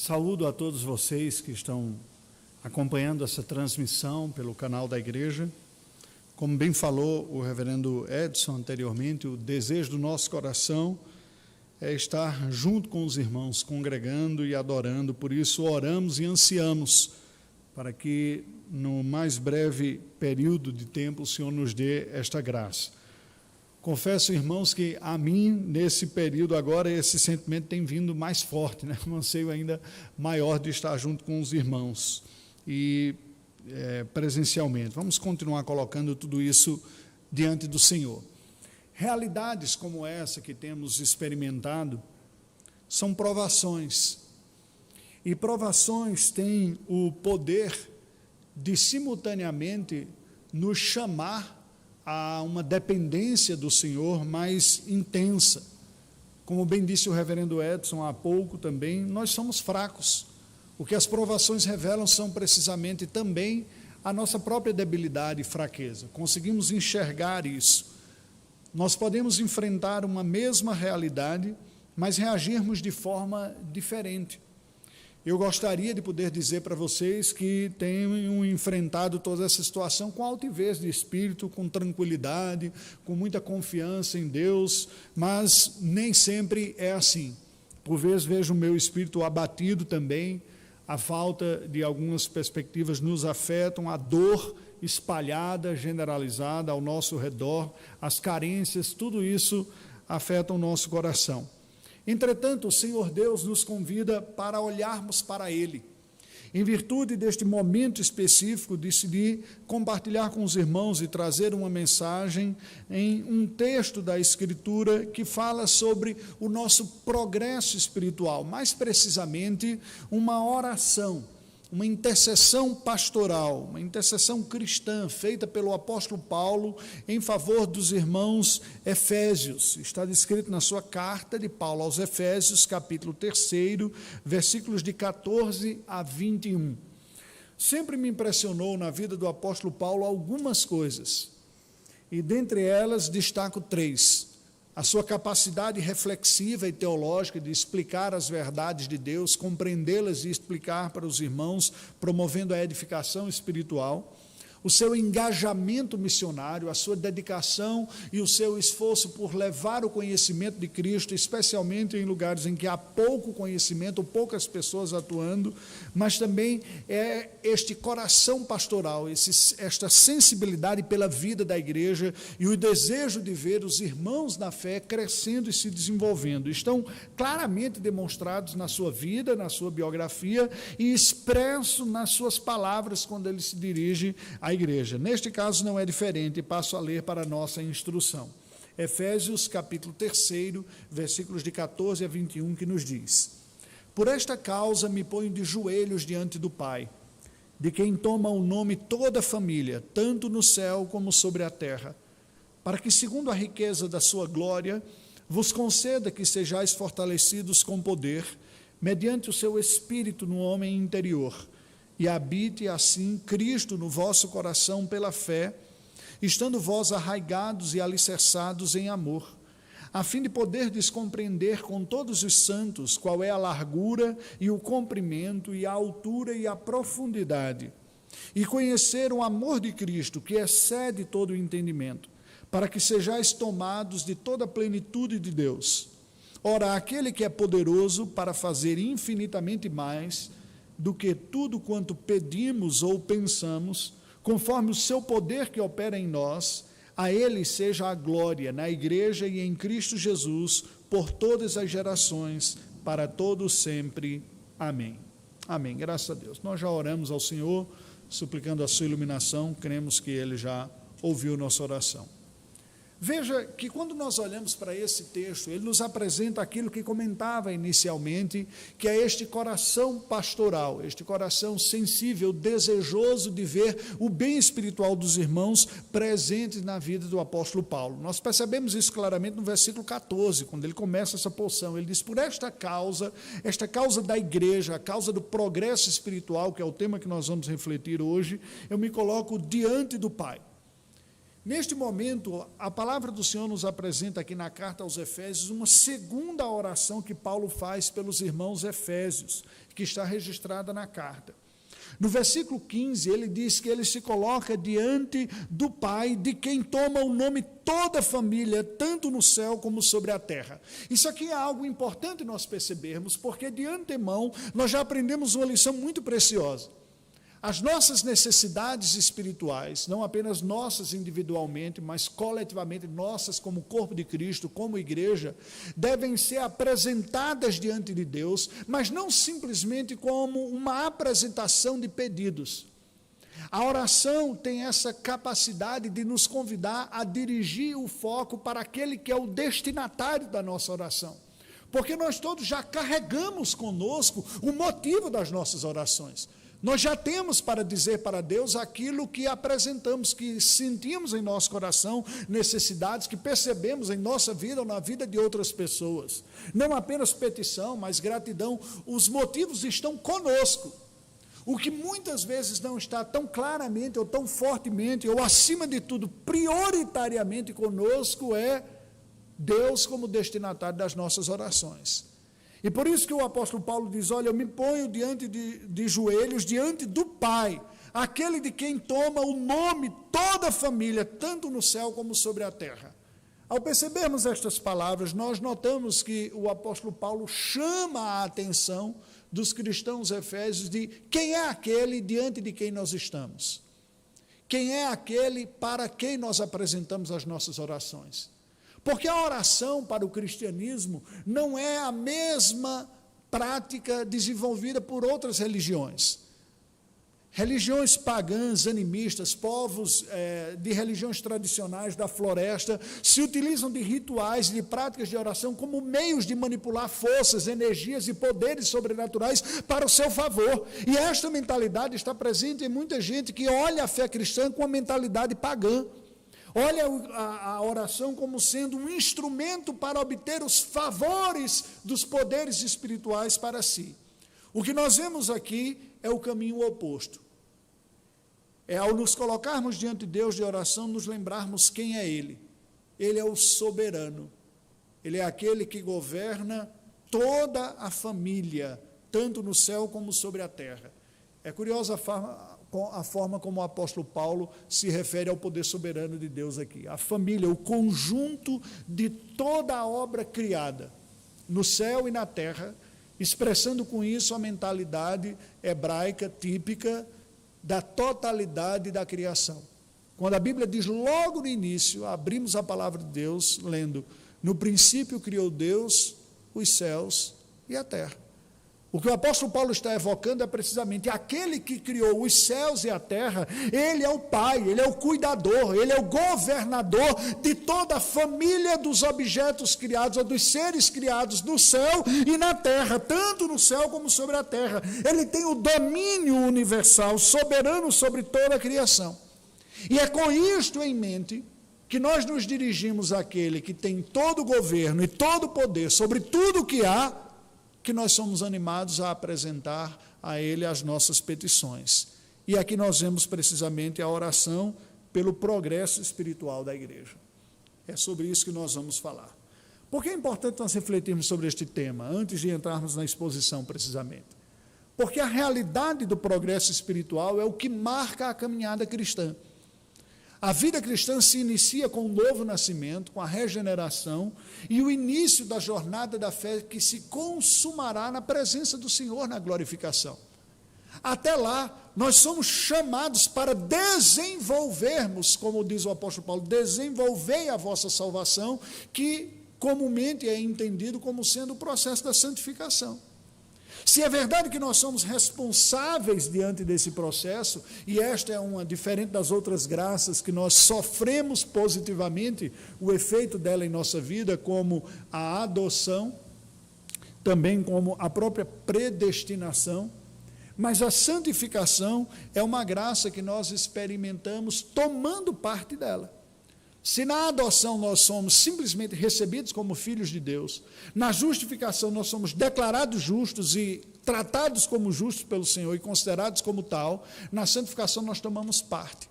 Saúdo a todos vocês que estão acompanhando essa transmissão pelo canal da igreja. Como bem falou o reverendo Edson anteriormente, o desejo do nosso coração é estar junto com os irmãos, congregando e adorando. Por isso, oramos e ansiamos para que, no mais breve período de tempo, o Senhor nos dê esta graça. Confesso, irmãos, que a mim, nesse período agora, esse sentimento tem vindo mais forte, né? Um anseio ainda maior de estar junto com os irmãos e presencialmente. Vamos continuar colocando tudo isso diante do Senhor. Realidades como essa que temos experimentado são provações. E provações têm o poder de simultaneamente nos chamar a uma dependência do Senhor mais intensa. Como bem disse o reverendo Edson há pouco também, nós somos fracos. O que as provações revelam são precisamente também a nossa própria debilidade e fraqueza. Conseguimos enxergar isso. Nós podemos enfrentar uma mesma realidade, mas reagirmos de forma diferente. Eu gostaria de poder dizer para vocês que tenham enfrentado toda essa situação com altivez de espírito, com tranquilidade, com muita confiança em Deus, mas nem sempre é assim. Por vezes vejo o meu espírito abatido também, a falta de algumas perspectivas nos afetam, a dor espalhada, generalizada ao nosso redor, as carências, tudo isso afeta o nosso coração. Entretanto, o Senhor Deus nos convida para olharmos para Ele. Em virtude deste momento específico, decidi compartilhar com os irmãos e trazer uma mensagem em um texto da Escritura que fala sobre o nosso progresso espiritual, mais precisamente uma oração, uma intercessão pastoral, uma intercessão cristã feita pelo apóstolo Paulo em favor dos irmãos Efésios. Está descrito na sua carta de Paulo aos Efésios, capítulo 3, versículos de 14 a 21. Sempre me impressionou na vida do apóstolo Paulo algumas coisas, e dentre elas destaco 3. A sua capacidade reflexiva e teológica de explicar as verdades de Deus, compreendê-las e explicar para os irmãos, promovendo a edificação espiritual. O seu engajamento missionário, a sua dedicação e o seu esforço por levar o conhecimento de Cristo, especialmente em lugares em que há pouco conhecimento, ou poucas pessoas atuando, mas também é este coração pastoral, esta sensibilidade pela vida da igreja e o desejo de ver os irmãos na fé crescendo e se desenvolvendo. Estão claramente demonstrados na sua vida, na sua biografia e expresso nas suas palavras quando ele se dirige à igreja. Neste caso não é diferente, passo a ler para a nossa instrução. Efésios capítulo 3, versículos de 14 a 21, que nos diz: Por esta causa me ponho de joelhos diante do Pai, de quem toma o nome toda a família, tanto no céu como sobre a terra, para que, segundo a riqueza da sua glória, vos conceda que sejais fortalecidos com poder, mediante o seu Espírito no homem interior, e habite assim Cristo no vosso coração pela fé, estando vós arraigados e alicerçados em amor, a fim de poderdes compreender com todos os santos qual é a largura e o comprimento e a altura e a profundidade, e conhecer o amor de Cristo, que excede todo o entendimento, para que sejais tomados de toda a plenitude de Deus. Ora, aquele que é poderoso para fazer infinitamente mais do que tudo quanto pedimos ou pensamos, conforme o seu poder que opera em nós, a ele seja a glória na igreja e em Cristo Jesus, por todas as gerações, para todos sempre. Amém. Amém. Graças a Deus. Nós já oramos ao Senhor, suplicando a sua iluminação, cremos que ele já ouviu nossa oração. Veja que quando nós olhamos para esse texto, ele nos apresenta aquilo que comentava inicialmente, que é este coração pastoral, este coração sensível, desejoso de ver o bem espiritual dos irmãos presentes na vida do apóstolo Paulo. Nós percebemos isso claramente no versículo 14, quando ele começa essa porção. Ele diz: por esta causa da igreja, a causa do progresso espiritual, que é o tema que nós vamos refletir hoje, eu me coloco diante do Pai. Neste momento, a palavra do Senhor nos apresenta aqui na carta aos Efésios uma segunda oração que Paulo faz pelos irmãos efésios, que está registrada na carta. No versículo 15, ele diz que ele se coloca diante do Pai, de quem toma o nome toda a família, tanto no céu como sobre a terra. Isso aqui é algo importante nós percebermos, porque de antemão nós já aprendemos uma lição muito preciosa. As nossas necessidades espirituais, não apenas nossas individualmente, mas coletivamente nossas como corpo de Cristo, como igreja, devem ser apresentadas diante de Deus, mas não simplesmente como uma apresentação de pedidos. A oração tem essa capacidade de nos convidar a dirigir o foco para aquele que é o destinatário da nossa oração. Porque nós todos já carregamos conosco o motivo das nossas orações. Nós já temos para dizer para Deus aquilo que apresentamos, que sentimos em nosso coração, necessidades que percebemos em nossa vida ou na vida de outras pessoas. Não apenas petição, mas gratidão. Os motivos estão conosco. O que muitas vezes não está tão claramente ou tão fortemente, ou acima de tudo, prioritariamente conosco, é Deus como destinatário das nossas orações. E por isso que o apóstolo Paulo diz, olha, eu me ponho diante de joelhos, diante do Pai, aquele de quem toma o nome toda a família, tanto no céu como sobre a terra. Ao percebermos estas palavras, nós notamos que o apóstolo Paulo chama a atenção dos cristãos efésios de quem é aquele diante de quem nós estamos. Quem é aquele para quem nós apresentamos as nossas orações. Porque a oração para o cristianismo não é a mesma prática desenvolvida por outras religiões. Religiões pagãs, animistas, povos de religiões tradicionais da floresta, se utilizam de rituais, de práticas de oração como meios de manipular forças, energias e poderes sobrenaturais para o seu favor. E esta mentalidade está presente em muita gente que olha a fé cristã com a mentalidade pagã. Olha a oração como sendo um instrumento para obter os favores dos poderes espirituais para si. O que nós vemos aqui é o caminho oposto. É ao nos colocarmos diante de Deus de oração, nos lembrarmos quem é Ele. Ele é o soberano. Ele é aquele que governa toda a família, tanto no céu como sobre a terra. É curiosa a forma como o apóstolo Paulo se refere ao poder soberano de Deus aqui. A família, o conjunto de toda a obra criada, no céu e na terra, expressando com isso a mentalidade hebraica típica da totalidade da criação. Quando a Bíblia diz logo no início, abrimos a palavra de Deus, lendo, no princípio criou Deus os céus e a terra. O que o apóstolo Paulo está evocando é precisamente aquele que criou os céus e a terra. Ele é o Pai, Ele é o cuidador, Ele é o governador de toda a família dos objetos criados, ou dos seres criados no céu e na terra, tanto no céu como sobre a terra. Ele tem o domínio universal, soberano sobre toda a criação. E é com isto em mente que nós nos dirigimos àquele que tem todo o governo e todo o poder sobre tudo o que há, que nós somos animados a apresentar a Ele as nossas petições. E aqui nós vemos precisamente a oração pelo progresso espiritual da igreja. É sobre isso que nós vamos falar. Por que é importante nós refletirmos sobre este tema, antes de entrarmos na exposição precisamente? Porque a realidade do progresso espiritual é o que marca a caminhada cristã. A vida cristã se inicia com o novo nascimento, com a regeneração e o início da jornada da fé que se consumará na presença do Senhor na glorificação. Até lá, nós somos chamados para desenvolvermos, como diz o apóstolo Paulo, desenvolvei a vossa salvação, que comumente é entendido como sendo o processo da santificação. Se é verdade que nós somos responsáveis diante desse processo, e esta é uma diferente das outras graças que nós sofremos positivamente o efeito dela em nossa vida, como a adoção, também como a própria predestinação, mas a santificação é uma graça que nós experimentamos tomando parte dela. Se na adoção nós somos simplesmente recebidos como filhos de Deus, na justificação nós somos declarados justos e tratados como justos pelo Senhor e considerados como tal, na santificação nós tomamos parte.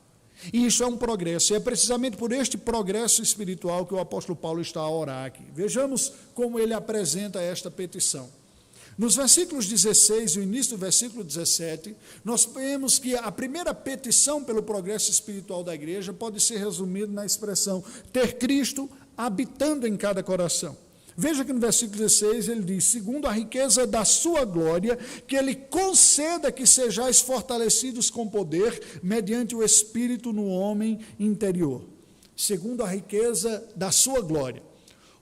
E isso é um progresso, e é precisamente por este progresso espiritual que o apóstolo Paulo está a orar aqui. Vejamos como ele apresenta esta petição. Nos versículos 16 e o início do versículo 17, nós vemos que a primeira petição pelo progresso espiritual da igreja pode ser resumida na expressão ter Cristo habitando em cada coração. Veja que no versículo 16 ele diz, segundo a riqueza da sua glória, que ele conceda que sejais fortalecidos com poder, mediante o Espírito no homem interior. Segundo a riqueza da sua glória.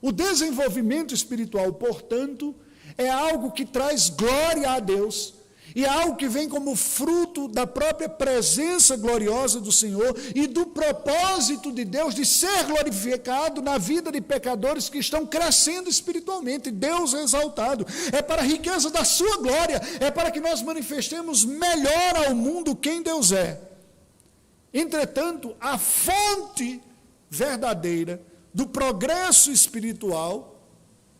O desenvolvimento espiritual, portanto, é algo que traz glória a Deus, e é algo que vem como fruto da própria presença gloriosa do Senhor e do propósito de Deus de ser glorificado na vida de pecadores que estão crescendo espiritualmente. Deus é exaltado. É para a riqueza da sua glória, é para que nós manifestemos melhor ao mundo quem Deus é. Entretanto, a fonte verdadeira do progresso espiritual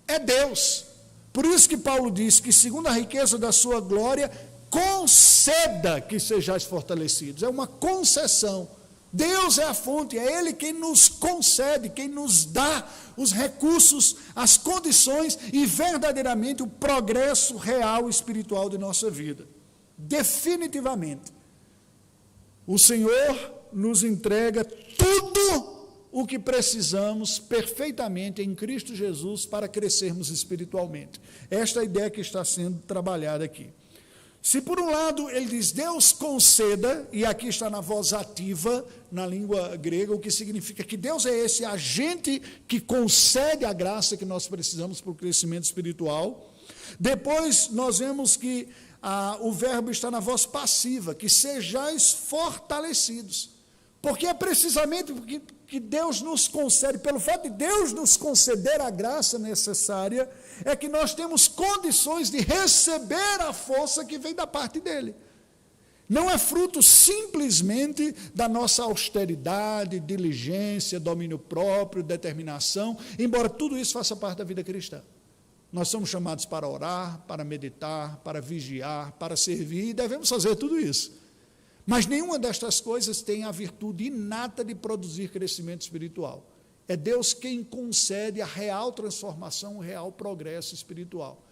é Deus. Por isso que Paulo diz que, segundo a riqueza da sua glória, conceda que sejais fortalecidos. É uma concessão. Deus é a fonte, é Ele quem nos concede, quem nos dá os recursos, as condições e verdadeiramente o progresso real espiritual de nossa vida. Definitivamente. O Senhor nos entrega tudo o que precisamos perfeitamente em Cristo Jesus para crescermos espiritualmente. Esta é a ideia que está sendo trabalhada aqui. Se por um lado ele diz Deus conceda, e aqui está na voz ativa, na língua grega, o que significa que Deus é esse agente que concede a graça que nós precisamos para o crescimento espiritual. Depois nós vemos que o verbo está na voz passiva, que sejais fortalecidos. Porque é precisamente porque que Deus nos concede, pelo fato de Deus nos conceder a graça necessária, é que nós temos condições de receber a força que vem da parte dele. Não é fruto simplesmente da nossa austeridade, diligência, domínio próprio, determinação, embora tudo isso faça parte da vida cristã. Nós somos chamados para orar, para meditar, para vigiar, para servir, e devemos fazer tudo isso. Mas nenhuma destas coisas tem a virtude inata de produzir crescimento espiritual. É Deus quem concede a real transformação, o real progresso espiritual.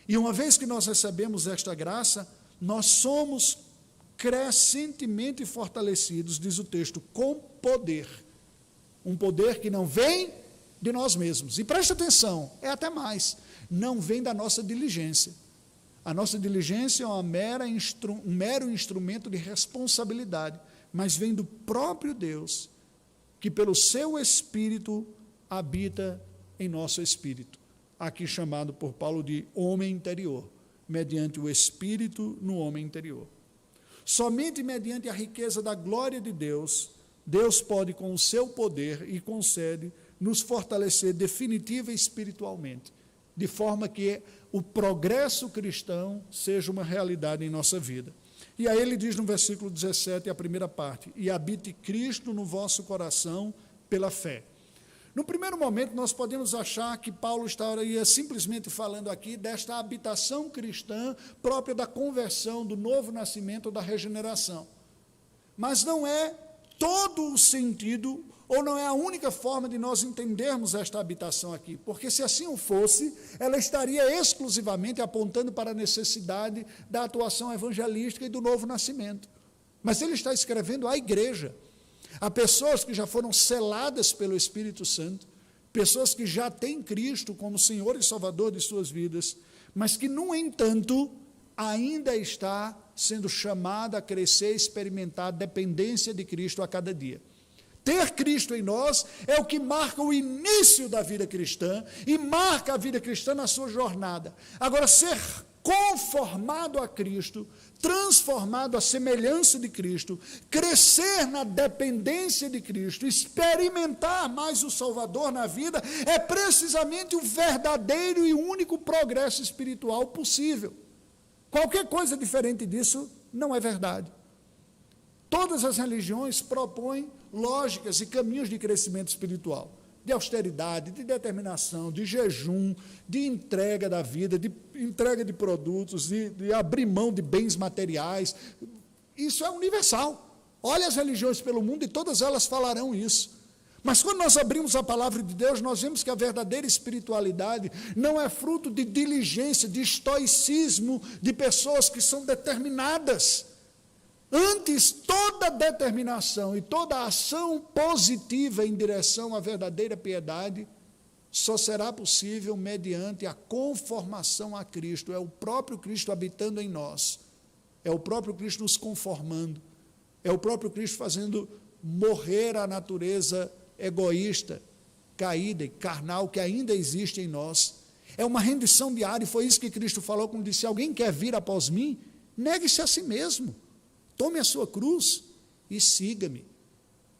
E uma vez que nós recebemos esta graça, nós somos crescentemente fortalecidos, diz o texto, com poder. Um poder que não vem de nós mesmos. E preste atenção, é até mais, não vem da nossa diligência. A nossa diligência é um mero instrumento de responsabilidade, mas vem do próprio Deus, que pelo seu Espírito habita em nosso espírito, aqui chamado por Paulo de homem interior, mediante o Espírito no homem interior. Somente mediante a riqueza da glória de Deus, Deus pode com o seu poder e concede nos fortalecer definitiva e espiritualmente, de forma que o progresso cristão seja uma realidade em nossa vida. E aí ele diz no versículo 17, a primeira parte, e habite Cristo no vosso coração pela fé. No primeiro momento, nós podemos achar que Paulo estaria simplesmente falando aqui desta habitação cristã própria da conversão, do novo nascimento, da regeneração. Mas não é todo o sentido, ou não é a única forma de nós entendermos esta habitação aqui, porque se assim o fosse, ela estaria exclusivamente apontando para a necessidade da atuação evangelística e do novo nascimento. Mas ele está escrevendo à igreja, a pessoas que já foram seladas pelo Espírito Santo, pessoas que já têm Cristo como Senhor e Salvador de suas vidas, mas que, no entanto, ainda está sendo chamada a crescer e experimentar a dependência de Cristo a cada dia. Ter Cristo em nós é o que marca o início da vida cristã e marca a vida cristã na sua jornada. Agora, ser conformado a Cristo, transformado à semelhança de Cristo, crescer na dependência de Cristo, experimentar mais o Salvador na vida, é precisamente o verdadeiro e único progresso espiritual possível. Qualquer coisa diferente disso não é verdade. Todas as religiões propõem lógicas e caminhos de crescimento espiritual, de austeridade, de determinação, de jejum, de entrega da vida, de entrega de produtos, de abrir mão de bens materiais. Isso é universal. Olha as religiões pelo mundo e todas elas falarão isso. Mas quando nós abrimos a palavra de Deus, nós vemos que a verdadeira espiritualidade não é fruto de diligência, de estoicismo, de pessoas que são determinadas. Antes, toda determinação e toda ação positiva em direção à verdadeira piedade só será possível mediante a conformação a Cristo. É o próprio Cristo habitando em nós. É o próprio Cristo nos conformando. É o próprio Cristo fazendo morrer a natureza egoísta, caída e carnal que ainda existe em nós. É uma rendição diária, e foi isso que Cristo falou quando disse: alguém quer vir após mim, negue-se a si mesmo, tome a sua cruz e siga-me.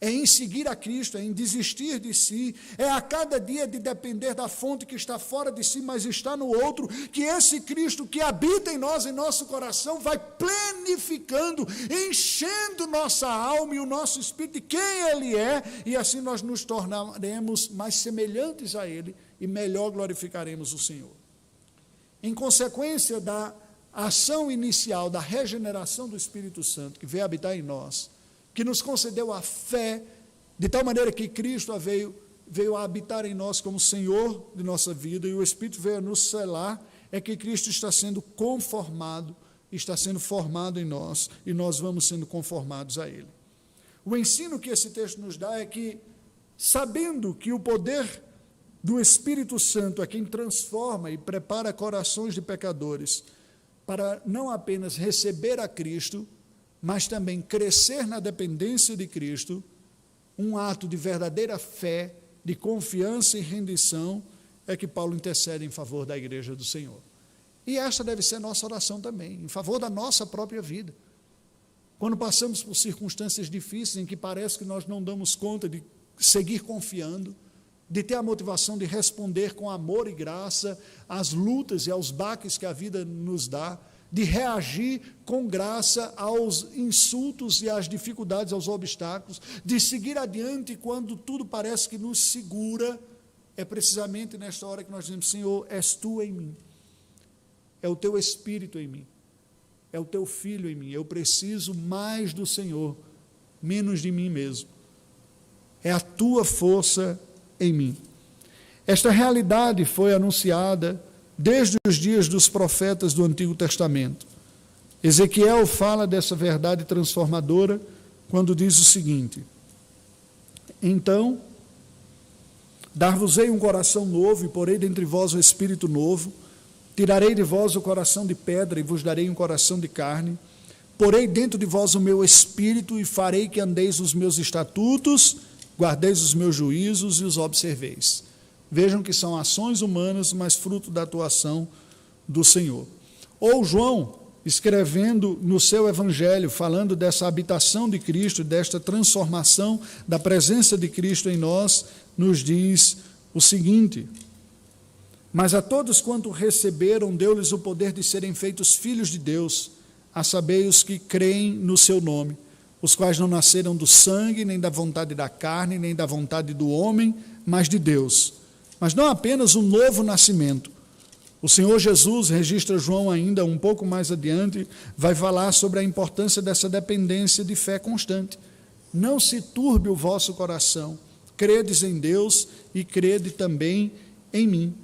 É em seguir a Cristo, é em desistir de si, é a cada dia de depender da fonte que está fora de si, mas está no outro, que esse Cristo que habita em nós, em nosso coração, vai plenificando, enchendo nossa alma e o nosso espírito de quem Ele é, e assim nós nos tornaremos mais semelhantes a Ele e melhor glorificaremos o Senhor. Em consequência da ação inicial da regeneração do Espírito Santo, que veio habitar em nós, que nos concedeu a fé, de tal maneira que Cristo veio a habitar em nós como Senhor de nossa vida, e o Espírito veio a nos selar, é que Cristo está sendo conformado, está sendo formado em nós, e nós vamos sendo conformados a Ele. O ensino que esse texto nos dá é que, sabendo que o poder do Espírito Santo é quem transforma e prepara corações de pecadores para não apenas receber a Cristo, mas também crescer na dependência de Cristo, um ato de verdadeira fé, de confiança e rendição, é que Paulo intercede em favor da igreja do Senhor. E esta deve ser nossa oração também, em favor da nossa própria vida. Quando passamos por circunstâncias difíceis, em que parece que nós não damos conta de seguir confiando, de ter a motivação de responder com amor e graça às lutas e aos baques que a vida nos dá, de reagir com graça aos insultos e às dificuldades, aos obstáculos, de seguir adiante quando tudo parece que nos segura, é precisamente nesta hora que nós dizemos: Senhor, és Tu em mim, é o Teu Espírito em mim, é o Teu Filho em mim, eu preciso mais do Senhor, menos de mim mesmo, é a Tua força em mim. Esta realidade foi anunciada desde os dias dos profetas do Antigo Testamento. Ezequiel fala dessa verdade transformadora quando diz o seguinte: então, dar-vos-ei um coração novo, e porei dentre vós um espírito novo, tirarei de vós o coração de pedra, e vos darei um coração de carne, porei dentro de vós o meu espírito, e farei que andeis os meus estatutos, guardeis os meus juízos e os observeis. Vejam que são ações humanas, mas fruto da atuação do Senhor. Ou João, escrevendo no seu evangelho, falando dessa habitação de Cristo, desta transformação da presença de Cristo em nós, nos diz o seguinte: mas a todos quanto receberam, deu-lhes o poder de serem feitos filhos de Deus, a saber, os que creem no seu nome, os quais não nasceram do sangue, nem da vontade da carne, nem da vontade do homem, mas de Deus. Mas não apenas um novo nascimento. O Senhor Jesus, registra João ainda um pouco mais adiante, vai falar sobre a importância dessa dependência de fé constante. Não se turbe o vosso coração, credes em Deus e crede também em mim.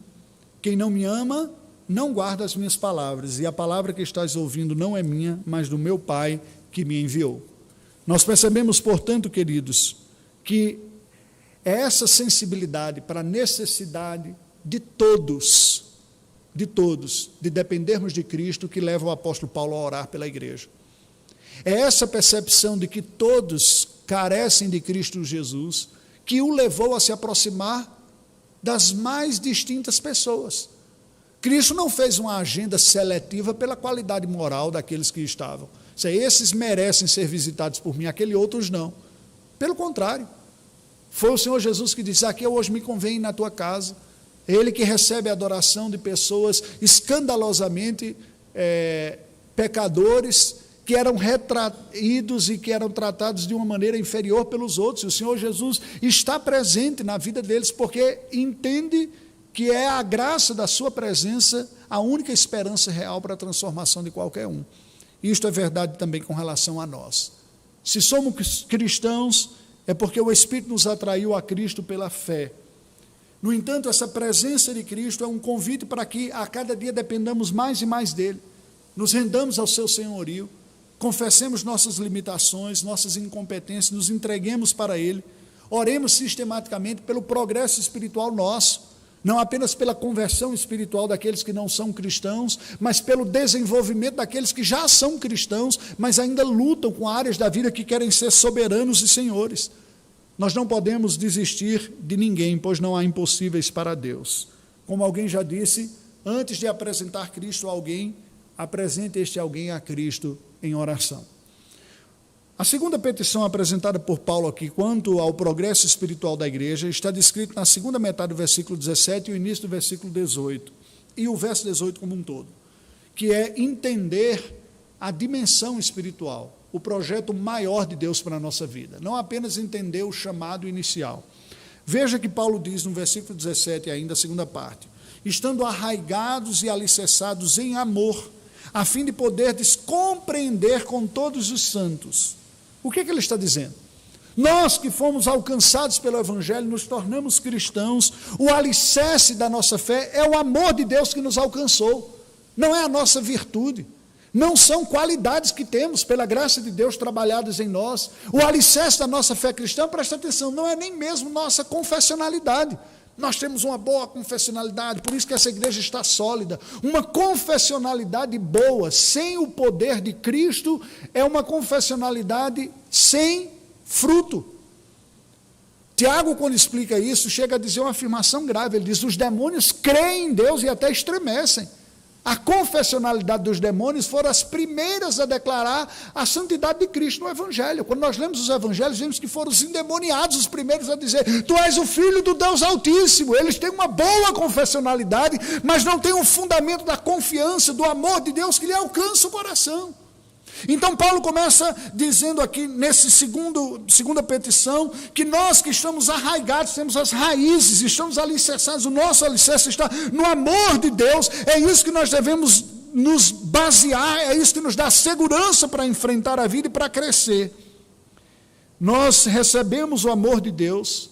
Quem não me ama, não guarda as minhas palavras, e a palavra que estás ouvindo não é minha, mas do meu Pai que me enviou. Nós percebemos, portanto, queridos, que é essa sensibilidade para a necessidade de todos, de dependermos de Cristo, que leva o apóstolo Paulo a orar pela igreja. É essa percepção de que todos carecem de Cristo Jesus, que o levou a se aproximar das mais distintas pessoas. Cristo não fez uma agenda seletiva pela qualidade moral daqueles que estavam. Esses merecem ser visitados por mim, aqueles outros não. Pelo contrário, foi o Senhor Jesus que disse: aqui hoje me convém ir na tua casa. Ele que recebe a adoração de pessoas escandalosamente pecadores, que eram retraídos e que eram tratados de uma maneira inferior pelos outros. E o Senhor Jesus está presente na vida deles, porque entende que é a graça da sua presença a única esperança real para a transformação de qualquer um. Isto é verdade também com relação a nós. Se somos cristãos, é porque o Espírito nos atraiu a Cristo pela fé. No entanto, essa presença de Cristo é um convite para que a cada dia dependamos mais e mais dele, nos rendamos ao seu senhorio, confessemos nossas limitações, nossas incompetências, nos entreguemos para ele, oremos sistematicamente pelo progresso espiritual nosso, não apenas pela conversão espiritual daqueles que não são cristãos, mas pelo desenvolvimento daqueles que já são cristãos, mas ainda lutam com áreas da vida que querem ser soberanos e senhores. Nós não podemos desistir de ninguém, pois não há impossíveis para Deus. Como alguém já disse, antes de apresentar Cristo a alguém, apresente este alguém a Cristo em oração. A segunda petição apresentada por Paulo aqui, quanto ao progresso espiritual da igreja, está descrito na segunda metade do versículo 17 e o início do versículo 18, e o verso 18 como um todo, que é entender a dimensão espiritual, o projeto maior de Deus para a nossa vida, não apenas entender o chamado inicial. Veja que Paulo diz no versículo 17 ainda, a segunda parte, estando arraigados e alicerçados em amor, a fim de poderdes compreender com todos os santos. O que ele está dizendo? Nós que fomos alcançados pelo Evangelho, nos tornamos cristãos, o alicerce da nossa fé é o amor de Deus que nos alcançou, não é a nossa virtude, não são qualidades que temos pela graça de Deus trabalhadas em nós. O alicerce da nossa fé cristã, presta atenção, não é nem mesmo nossa confessionalidade. Nós temos uma boa confessionalidade, por isso que essa igreja está sólida. Uma confessionalidade boa, sem o poder de Cristo, é uma confessionalidade sem fruto. Tiago, quando explica isso, chega a dizer uma afirmação grave. Ele diz, os demônios creem em Deus e até estremecem. A confessionalidade dos demônios foram as primeiras a declarar a santidade de Cristo no Evangelho. Quando nós lemos os Evangelhos, vemos que foram os endemoniados os primeiros a dizer, tu és o Filho do Deus Altíssimo. Eles têm uma boa confessionalidade, mas não têm o fundamento da confiança, do amor de Deus que lhe alcança o coração. Então Paulo começa dizendo aqui, nessa segunda petição, que nós que estamos arraigados, temos as raízes, estamos alicerçados, o nosso alicerce está no amor de Deus, é isso que nós devemos nos basear, é isso que nos dá segurança para enfrentar a vida e para crescer. Nós recebemos o amor de Deus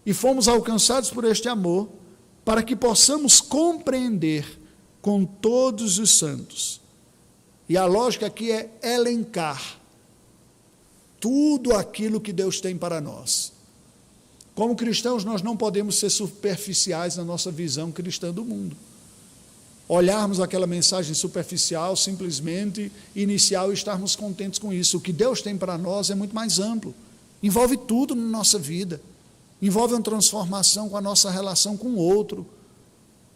e fomos alcançados por este amor, para que possamos compreender com todos os santos. E a lógica aqui é elencar tudo aquilo que Deus tem para nós. Como cristãos, nós não podemos ser superficiais na nossa visão cristã do mundo. Olharmos aquela mensagem superficial, simplesmente inicial, e estarmos contentes com isso. O que Deus tem para nós é muito mais amplo. Envolve tudo na nossa vida. Envolve uma transformação com a nossa relação com o outro,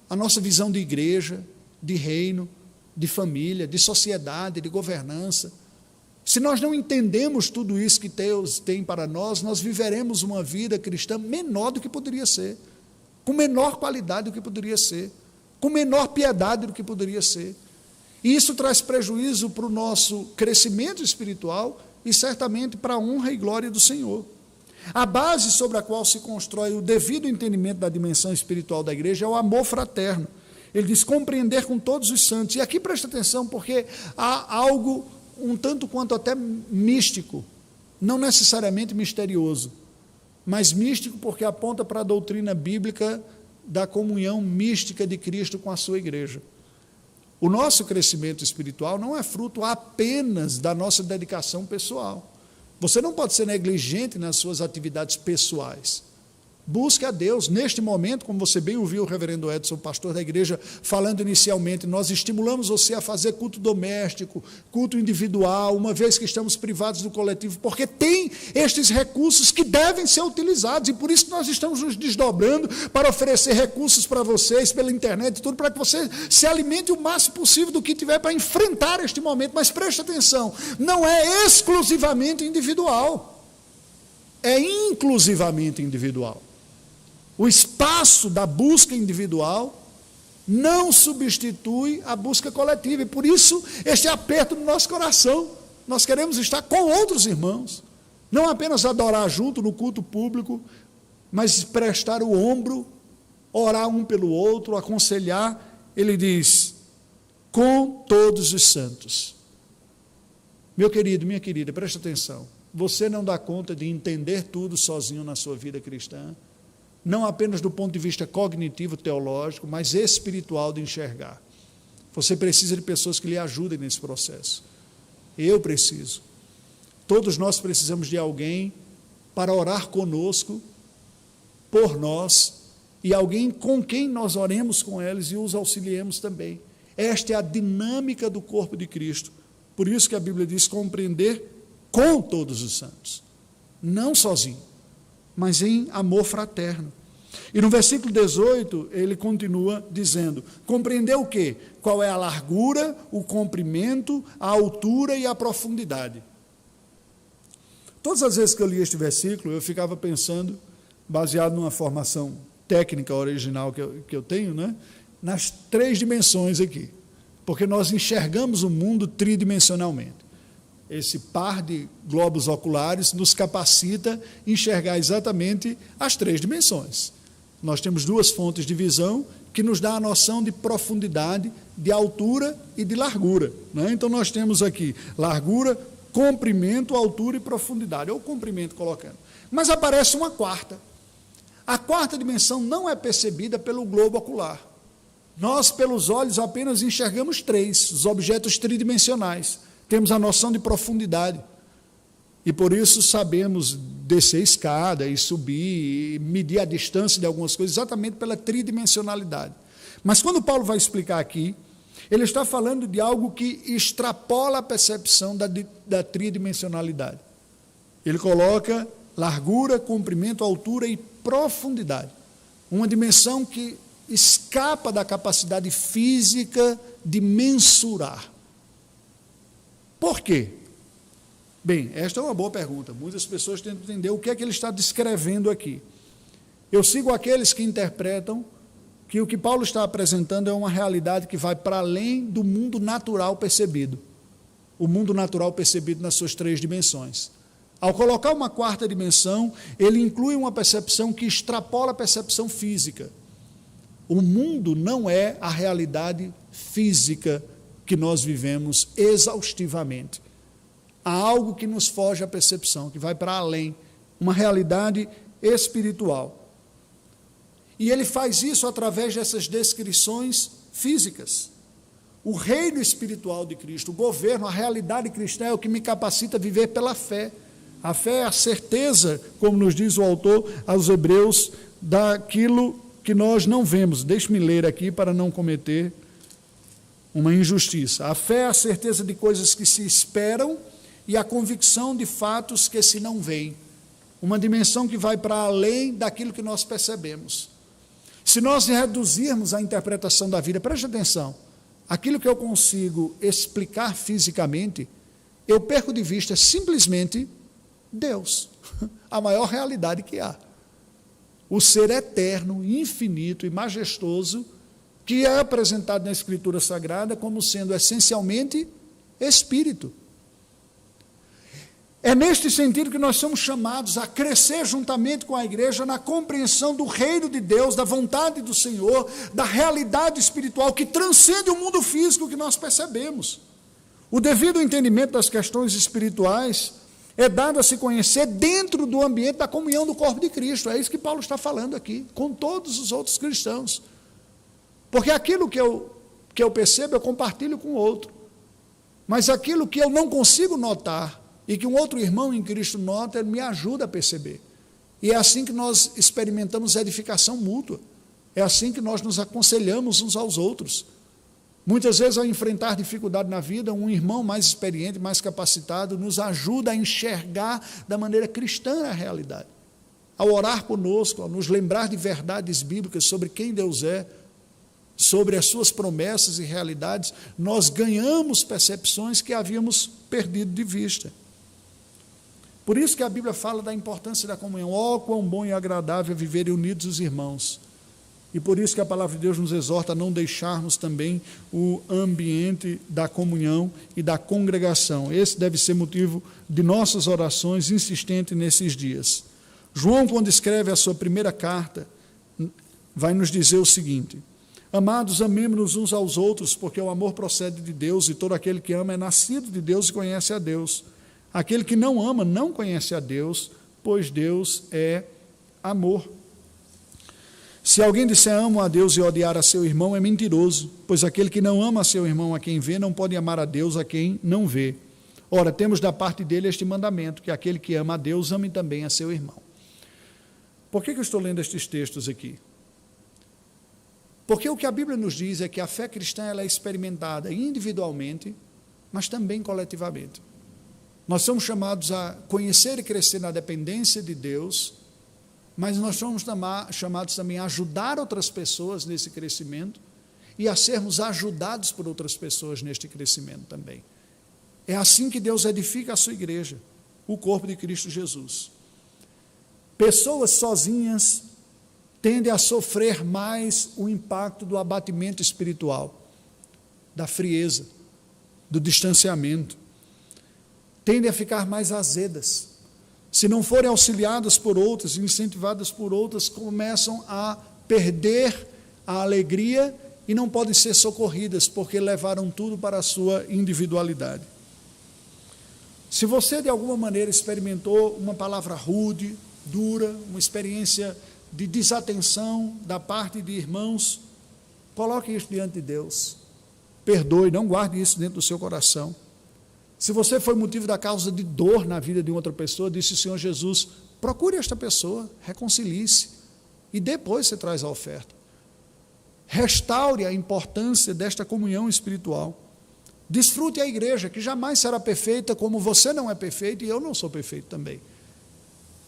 a nossa visão de igreja, de reino, de família, de sociedade, de governança. Se nós não entendemos tudo isso que Deus tem para nós, nós viveremos uma vida cristã menor do que poderia ser, com menor qualidade do que poderia ser, com menor piedade do que poderia ser. E isso traz prejuízo para o nosso crescimento espiritual e certamente para a honra e glória do Senhor. A base sobre a qual se constrói o devido entendimento da dimensão espiritual da igreja é o amor fraterno. Ele diz compreender com todos os santos. E aqui presta atenção, porque há algo um tanto quanto até místico, não necessariamente misterioso, mas místico porque aponta para a doutrina bíblica da comunhão mística de Cristo com a sua igreja. O nosso crescimento espiritual não é fruto apenas da nossa dedicação pessoal. Você não pode ser negligente nas suas atividades pessoais. Busque a Deus. Neste momento, como você bem ouviu o reverendo Edson, pastor da igreja, falando inicialmente, nós estimulamos você a fazer culto doméstico, culto individual, uma vez que estamos privados do coletivo, porque tem estes recursos que devem ser utilizados, e por isso que nós estamos nos desdobrando para oferecer recursos para vocês, pela internet e tudo, para que você se alimente o máximo possível do que tiver para enfrentar este momento. Mas preste atenção, não é exclusivamente individual, é inclusivamente individual. O espaço da busca individual não substitui a busca coletiva, e por isso este aperto no nosso coração. Nós queremos estar com outros irmãos, não apenas adorar junto no culto público, mas prestar o ombro, orar um pelo outro, aconselhar. Ele diz, com todos os santos. Meu querido, minha querida, preste atenção. você não dá conta de entender tudo sozinho na sua vida cristã, não apenas do ponto de vista cognitivo, teológico, mas espiritual de enxergar. Você precisa de pessoas que lhe ajudem nesse processo. Eu preciso. Todos nós precisamos de alguém para orar conosco, por nós, e alguém com quem nós oremos com eles e os auxiliemos também. Esta é a dinâmica do corpo de Cristo. Por isso que a Bíblia diz compreender com todos os santos. Não sozinho, mas em amor fraterno. E no versículo 18, ele continua dizendo, compreender o quê? Qual é a largura, o comprimento, a altura e a profundidade. Todas as vezes que eu li este versículo, eu ficava pensando, baseado numa formação técnica original que eu tenho, né, nas 3 dimensões aqui, porque nós enxergamos o mundo tridimensionalmente. Esse par de globos oculares nos capacita a enxergar exatamente as 3 dimensões. Nós temos 2 fontes de visão que nos dá a noção de profundidade, de altura e de largura, né? Então nós temos aqui largura, comprimento, altura e profundidade, ou comprimento colocando. Mas aparece uma 4ª. A 4ª dimensão não é percebida pelo globo ocular. Nós, pelos olhos, apenas enxergamos 3, os objetos tridimensionais. Temos a noção de profundidade. E por isso sabemos descer a escada e subir, e medir a distância de algumas coisas, exatamente pela tridimensionalidade. Mas quando Paulo vai explicar aqui, ele está falando de algo que extrapola a percepção da tridimensionalidade. Ele coloca largura, comprimento, altura e profundidade. Uma dimensão que escapa da capacidade física de mensurar. Por quê? Bem, esta é uma boa pergunta. Muitas pessoas tentam entender o que é que ele está descrevendo aqui. Eu sigo aqueles que interpretam que o que Paulo está apresentando é uma realidade que vai para além do mundo natural percebido. O mundo natural percebido nas suas 3 dimensões. Ao colocar uma 4ª dimensão, ele inclui uma percepção que extrapola a percepção física. O mundo não é a realidade física que nós vivemos exaustivamente. Há algo que nos foge à percepção, que vai para além, uma realidade espiritual. E ele faz isso através dessas descrições físicas. O reino espiritual de Cristo, o governo, a realidade cristã é o que me capacita a viver pela fé. A fé é a certeza, como nos diz o autor aos Hebreus, daquilo que nós não vemos. Deixe-me ler aqui para não cometer uma injustiça. A fé é a certeza de coisas que se esperam e a convicção de fatos que se não veem. Uma dimensão que vai para além daquilo que nós percebemos. Se nós reduzirmos a interpretação da vida, preste atenção, aquilo que eu consigo explicar fisicamente, eu perco de vista simplesmente Deus, a maior realidade que há. O ser eterno, infinito e majestoso, que é apresentado na Escritura Sagrada como sendo essencialmente Espírito. É neste sentido que nós somos chamados a crescer juntamente com a igreja na compreensão do reino de Deus, da vontade do Senhor, da realidade espiritual que transcende o mundo físico que nós percebemos. O devido entendimento das questões espirituais é dado a se conhecer dentro do ambiente da comunhão do corpo de Cristo. É isso que Paulo está falando aqui, com todos os outros cristãos. Porque aquilo que eu percebo, eu compartilho com o outro. Mas aquilo que eu não consigo notar, e que um outro irmão em Cristo nota, ele me ajuda a perceber. E é assim que nós experimentamos edificação mútua. É assim que nós nos aconselhamos uns aos outros. Muitas vezes, ao enfrentar dificuldade na vida, um irmão mais experiente, mais capacitado, nos ajuda a enxergar da maneira cristã a realidade. Ao orar conosco, ao nos lembrar de verdades bíblicas sobre quem Deus é, sobre as suas promessas e realidades, nós ganhamos percepções que havíamos perdido de vista. Por isso que a Bíblia fala da importância da comunhão. Oh, quão bom e agradável viverem unidos os irmãos. E por isso que a palavra de Deus nos exorta a não deixarmos também o ambiente da comunhão e da congregação. Esse deve ser motivo de nossas orações insistentes nesses dias. João, quando escreve a sua primeira carta, vai nos dizer o seguinte: amados, amemo-nos uns aos outros, porque o amor procede de Deus, e todo aquele que ama é nascido de Deus e conhece a Deus. Aquele que não ama não conhece a Deus, pois Deus é amor. Se alguém disser amo a Deus e odiar a seu irmão, é mentiroso, pois aquele que não ama a seu irmão a quem vê, não pode amar a Deus a quem não vê. Ora, temos da parte dele este mandamento, que aquele que ama a Deus, ame também a seu irmão. Por que eu estou lendo estes textos aqui? Porque o que a Bíblia nos diz é que a fé cristã ela é experimentada individualmente, mas também coletivamente. Nós somos chamados a conhecer e crescer na dependência de Deus, mas nós somos chamados também a ajudar outras pessoas nesse crescimento e a sermos ajudados por outras pessoas neste crescimento também. É assim que Deus edifica a sua igreja, o corpo de Cristo Jesus. Pessoas sozinhas tendem a sofrer mais o impacto do abatimento espiritual, da frieza, do distanciamento. Tendem a ficar mais azedas. Se não forem auxiliadas por outras, incentivadas por outras, começam a perder a alegria e não podem ser socorridas, porque levaram tudo para a sua individualidade. Se você, de alguma maneira, experimentou uma palavra rude, dura, uma experiência de desatenção da parte de irmãos, coloque isso diante de Deus. Perdoe, não guarde isso dentro do seu coração. Se você foi motivo da causa de dor na vida de outra pessoa, disse o Senhor Jesus, procure esta pessoa, reconcilie-se, e depois você traz a oferta. Restaure a importância desta comunhão espiritual. Desfrute a igreja, que jamais será perfeita, como você não é perfeito, e eu não sou perfeito também.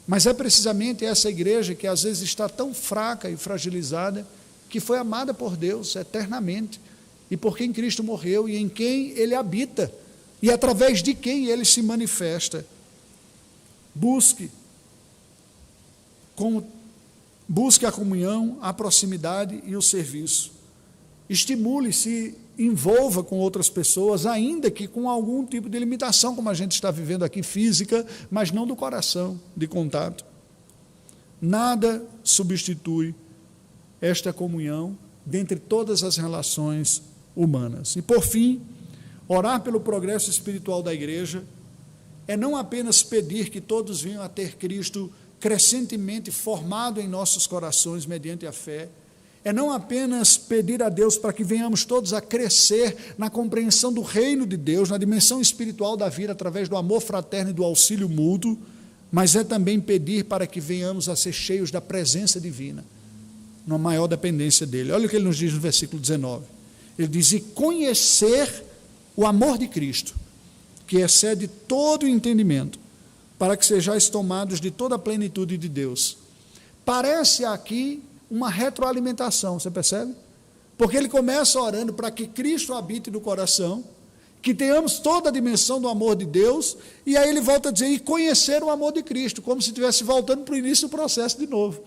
Mas é precisamente essa igreja que às vezes está tão fraca e fragilizada, que foi amada por Deus eternamente, e por quem Cristo morreu, e em quem Ele habita, e através de quem Ele se manifesta. Busque a comunhão, a proximidade e o serviço. Estimule-se, envolva com outras pessoas, ainda que com algum tipo de limitação, como a gente está vivendo aqui, física, mas não do coração, de contato. Nada substitui esta comunhão dentre todas as relações humanas. E, por fim, orar pelo progresso espiritual da igreja é não apenas pedir que todos venham a ter Cristo crescentemente formado em nossos corações mediante a fé, é não apenas pedir a Deus para que venhamos todos a crescer na compreensão do reino de Deus, na dimensão espiritual da vida, através do amor fraterno e do auxílio mútuo, mas é também pedir para que venhamos a ser cheios da presença divina, numa maior dependência dEle. Olha o que ele nos diz no versículo 19. Ele diz, e conhecer o amor de Cristo, que excede todo o entendimento, para que sejais tomados de toda a plenitude de Deus. Parece aqui uma retroalimentação, você percebe? Porque ele começa orando para que Cristo habite no coração, que tenhamos toda a dimensão do amor de Deus, e aí ele volta a dizer, e conhecer o amor de Cristo, como se estivesse voltando para o início do processo de novo.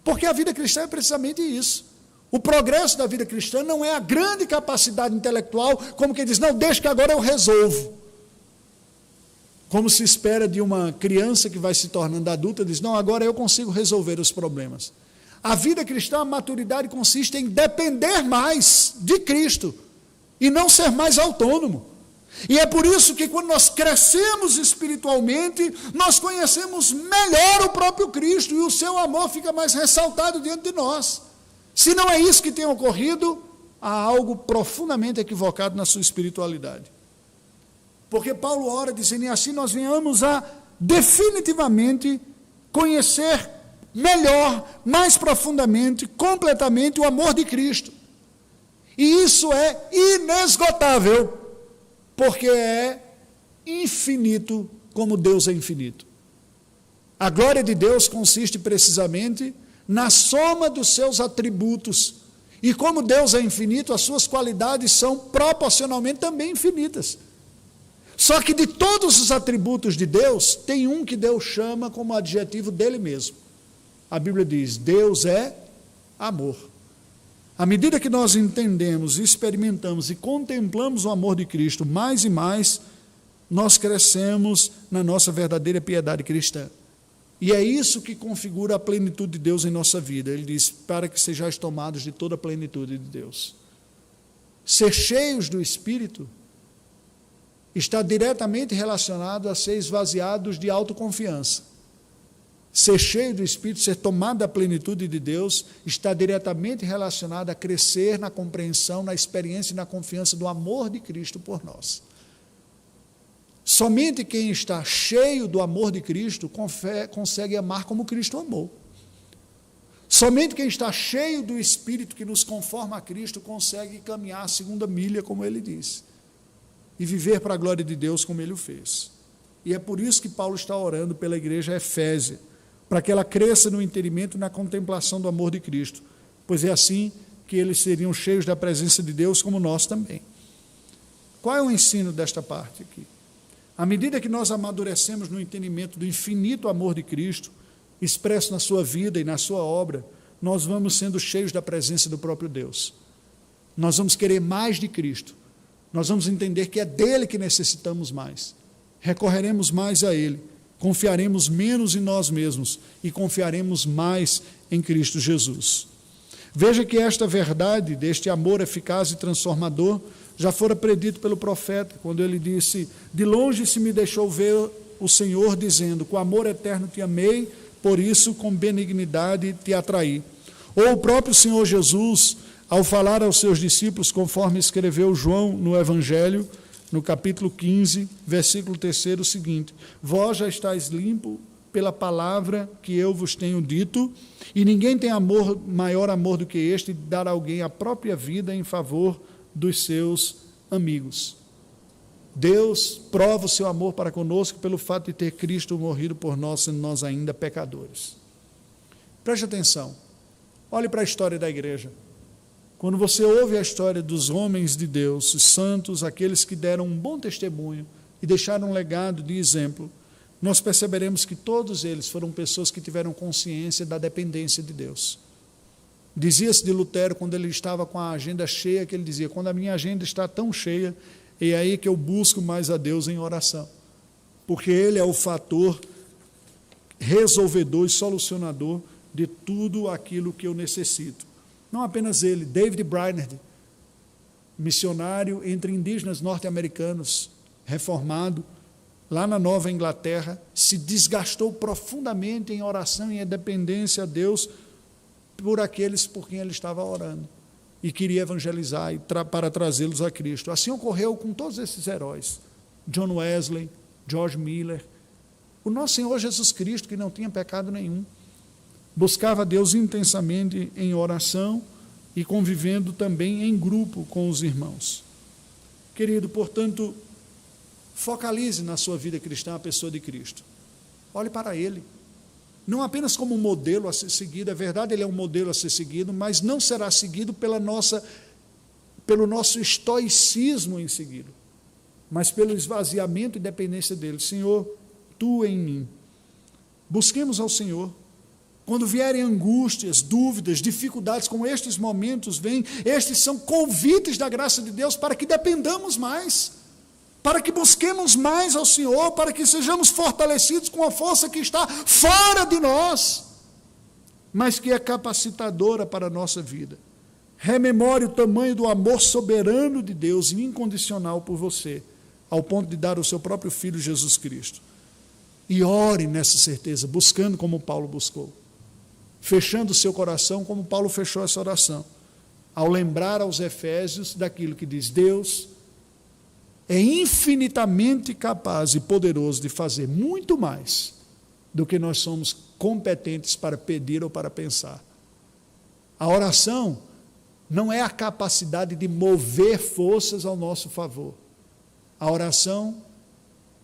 Porque a vida cristã é precisamente isso. O progresso da vida cristã não é a grande capacidade intelectual, como quem diz, não, deixa que agora eu resolvo. Como se espera de uma criança que vai se tornando adulta, diz, não, agora eu consigo resolver os problemas. A vida cristã, a maturidade consiste em depender mais de Cristo e não ser mais autônomo. E é por isso que quando nós crescemos espiritualmente, nós conhecemos melhor o próprio Cristo e o seu amor fica mais ressaltado diante de nós. Se não é isso que tem ocorrido, há algo profundamente equivocado na sua espiritualidade. Porque Paulo ora dizendo, e assim nós venhamos a definitivamente conhecer melhor, mais profundamente, completamente o amor de Cristo. E isso é inesgotável, porque é infinito como Deus é infinito. A glória de Deus consiste precisamente na soma dos seus atributos. E como Deus é infinito, as suas qualidades são proporcionalmente também infinitas. Só que de todos os atributos de Deus, tem um que Deus chama como adjetivo dele mesmo. A Bíblia diz, Deus é amor. À medida que nós entendemos, experimentamos e contemplamos o amor de Cristo mais e mais, nós crescemos na nossa verdadeira piedade cristã. E é isso que configura a plenitude de Deus em nossa vida. Ele diz, para que sejais tomados de toda a plenitude de Deus. Ser cheios do Espírito está diretamente relacionado a ser esvaziados de autoconfiança. Ser cheio do Espírito, ser tomado da plenitude de Deus, está diretamente relacionado a crescer na compreensão, na experiência e na confiança do amor de Cristo por nós. Somente quem está cheio do amor de Cristo consegue amar como Cristo amou. Somente quem está cheio do Espírito que nos conforma a Cristo consegue caminhar a segunda milha, como ele disse, e viver para a glória de Deus como ele o fez. E é por isso que Paulo está orando pela igreja Efésia, para que ela cresça no entendimento e na contemplação do amor de Cristo, pois é assim que eles seriam cheios da presença de Deus, como nós também. Qual é o ensino desta parte aqui? À medida que nós amadurecemos no entendimento do infinito amor de Cristo, expresso na sua vida e na sua obra, nós vamos sendo cheios da presença do próprio Deus. Nós vamos querer mais de Cristo. Nós vamos entender que é dele que necessitamos mais. Recorreremos mais a ele. Confiaremos menos em nós mesmos e confiaremos mais em Cristo Jesus. Veja que esta verdade deste amor eficaz e transformador já fora predito pelo profeta, quando ele disse: de longe se me deixou ver o Senhor, dizendo, com amor eterno te amei, por isso com benignidade te atraí. Ou o próprio Senhor Jesus, ao falar aos seus discípulos, conforme escreveu João no Evangelho, no capítulo 15, versículo 3, o seguinte: vós já estáis limpo pela palavra que eu vos tenho dito, e ninguém tem maior amor do que este, de dar a alguém a própria vida em favor dos seus amigos. Deus prova o seu amor para conosco pelo fato de ter Cristo morrido por nós, sendo nós ainda pecadores. Preste atenção, olhe para a história da igreja. Quando você ouve a história dos homens de Deus, os santos, aqueles que deram um bom testemunho e deixaram um legado de exemplo, nós perceberemos que todos eles foram pessoas que tiveram consciência da dependência de Deus. Dizia-se de Lutero, quando ele estava com a agenda cheia, que ele dizia: quando a minha agenda está tão cheia, é aí que eu busco mais a Deus em oração, porque ele é o fator resolvedor e solucionador de tudo aquilo que eu necessito. Não apenas ele, David Brainerd, missionário entre indígenas norte-americanos, reformado, lá na Nova Inglaterra, se desgastou profundamente em oração e em dependência a Deus por aqueles por quem ele estava orando e queria evangelizar para trazê-los a Cristo. Assim ocorreu com todos esses heróis, John Wesley, George Miller, o nosso Senhor Jesus Cristo, que não tinha pecado nenhum, buscava Deus intensamente em oração e convivendo também em grupo com os irmãos. Querido, portanto, focalize na sua vida cristã a pessoa de Cristo. Olhe para ele, não apenas como um modelo a ser seguido. É verdade, ele é um modelo a ser seguido, mas não será seguido pelo nosso estoicismo em segui-lo, mas pelo esvaziamento e dependência dele. Senhor, tu em mim. Busquemos ao Senhor. Quando vierem angústias, dúvidas, dificuldades, como estes momentos vêm, estes são convites da graça de Deus para que dependamos mais, para que busquemos mais ao Senhor, para que sejamos fortalecidos com a força que está fora de nós, mas que é capacitadora para a nossa vida. Rememore o tamanho do amor soberano de Deus e incondicional por você, ao ponto de dar o seu próprio Filho Jesus Cristo. E ore nessa certeza, buscando como Paulo buscou, fechando o seu coração como Paulo fechou essa oração, ao lembrar aos Efésios daquilo que diz: Deus é infinitamente capaz e poderoso de fazer muito mais do que nós somos competentes para pedir ou para pensar. A oração não é a capacidade de mover forças ao nosso favor. A oração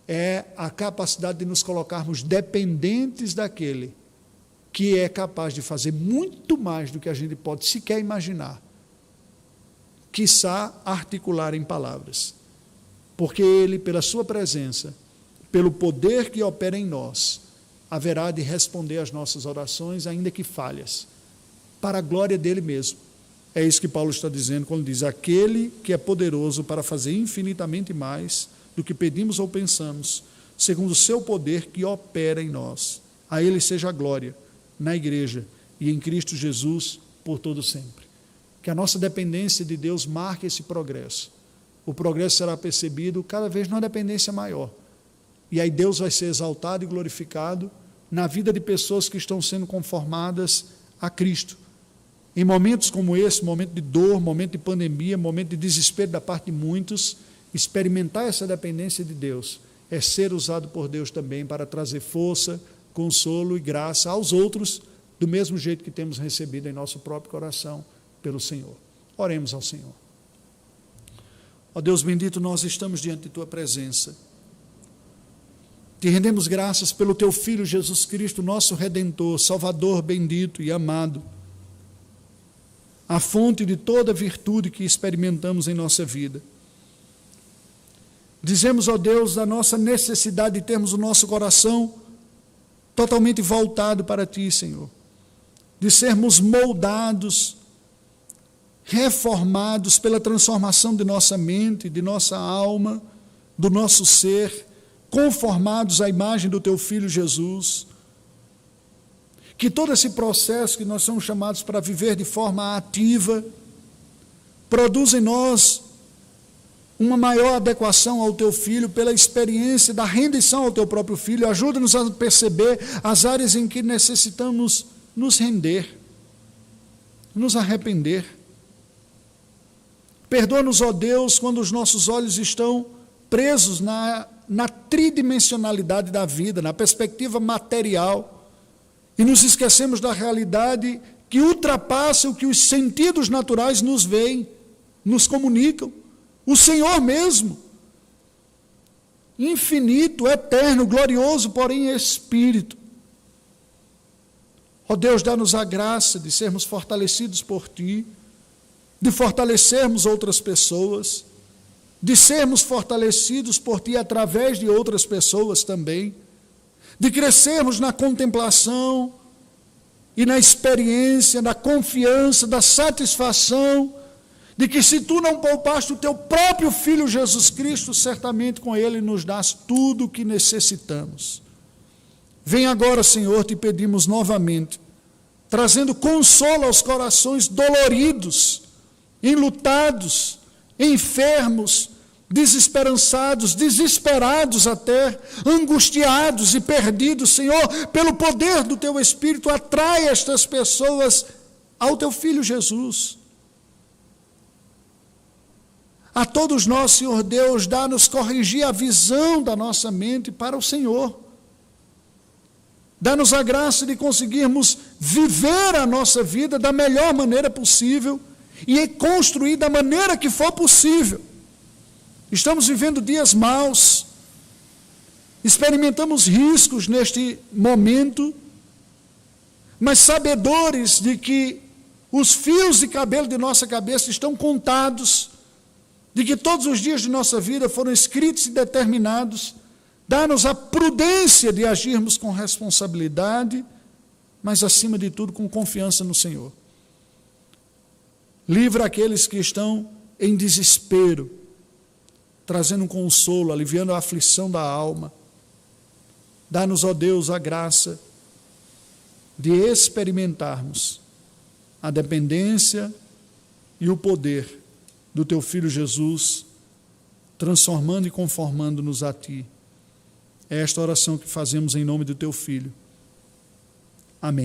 é a capacidade de nos colocarmos dependentes daquele que é capaz de fazer muito mais do que a gente pode sequer imaginar, quiçá articular em palavras. Porque ele, pela sua presença, pelo poder que opera em nós, haverá de responder às nossas orações, ainda que falhas, para a glória dele mesmo. É isso que Paulo está dizendo quando diz: aquele que é poderoso para fazer infinitamente mais do que pedimos ou pensamos, segundo o seu poder que opera em nós. A ele seja a glória, na igreja e em Cristo Jesus, por todo sempre. Que a nossa dependência de Deus marque esse progresso, o progresso será percebido cada vez numa dependência maior. E aí Deus vai ser exaltado e glorificado na vida de pessoas que estão sendo conformadas a Cristo. Em momentos como esse, momento de dor, momento de pandemia, momento de desespero da parte de muitos, experimentar essa dependência de Deus é ser usado por Deus também para trazer força, consolo e graça aos outros, do mesmo jeito que temos recebido em nosso próprio coração pelo Senhor. Oremos ao Senhor. Ó Deus bendito, nós estamos diante de Tua presença. Te rendemos graças pelo Teu Filho Jesus Cristo, nosso Redentor, Salvador bendito e amado, a fonte de toda virtude que experimentamos em nossa vida. Dizemos, ó Deus, da nossa necessidade de termos o nosso coração totalmente voltado para Ti, Senhor, de sermos moldados, reformados pela transformação de nossa mente, de nossa alma, do nosso ser, conformados à imagem do Teu Filho Jesus. Que todo esse processo que nós somos chamados para viver de forma ativa, produz em nós uma maior adequação ao Teu Filho, pela experiência da rendição ao Teu próprio Filho. Ajuda-nos a perceber as áreas em que necessitamos nos render, nos arrepender. Perdoa-nos, ó Deus, quando os nossos olhos estão presos na tridimensionalidade da vida, na perspectiva material, e nos esquecemos da realidade que ultrapassa o que os sentidos naturais nos veem, nos comunicam. O Senhor mesmo, infinito, eterno, glorioso, porém Espírito. Ó Deus, dá-nos a graça de sermos fortalecidos por Ti, de fortalecermos outras pessoas, de sermos fortalecidos por Ti através de outras pessoas também, de crescermos na contemplação e na experiência, na confiança, da satisfação, de que se Tu não poupaste o Teu próprio Filho Jesus Cristo, certamente com Ele nos dás tudo o que necessitamos. Vem agora, Senhor, te pedimos novamente, trazendo consolo aos corações doloridos, enlutados, enfermos, desesperançados, desesperados até, angustiados e perdidos. Senhor, pelo poder do Teu Espírito, atrai estas pessoas ao Teu Filho Jesus. A todos nós, Senhor Deus, dá-nos corrigir a visão da nossa mente para o Senhor. Dá-nos a graça de conseguirmos viver a nossa vida da melhor maneira possível e construir da maneira que for possível. Estamos vivendo dias maus, experimentamos riscos neste momento, mas sabedores de que os fios de cabelo de nossa cabeça estão contados, de que todos os dias de nossa vida foram escritos e determinados. Dá-nos a prudência de agirmos com responsabilidade, mas acima de tudo com confiança no Senhor. Livra aqueles que estão em desespero, trazendo um consolo, aliviando a aflição da alma. Dá-nos, ó Deus, a graça de experimentarmos a dependência e o poder do Teu Filho Jesus, transformando e conformando-nos a Ti. É esta oração que fazemos em nome do Teu Filho. Amém.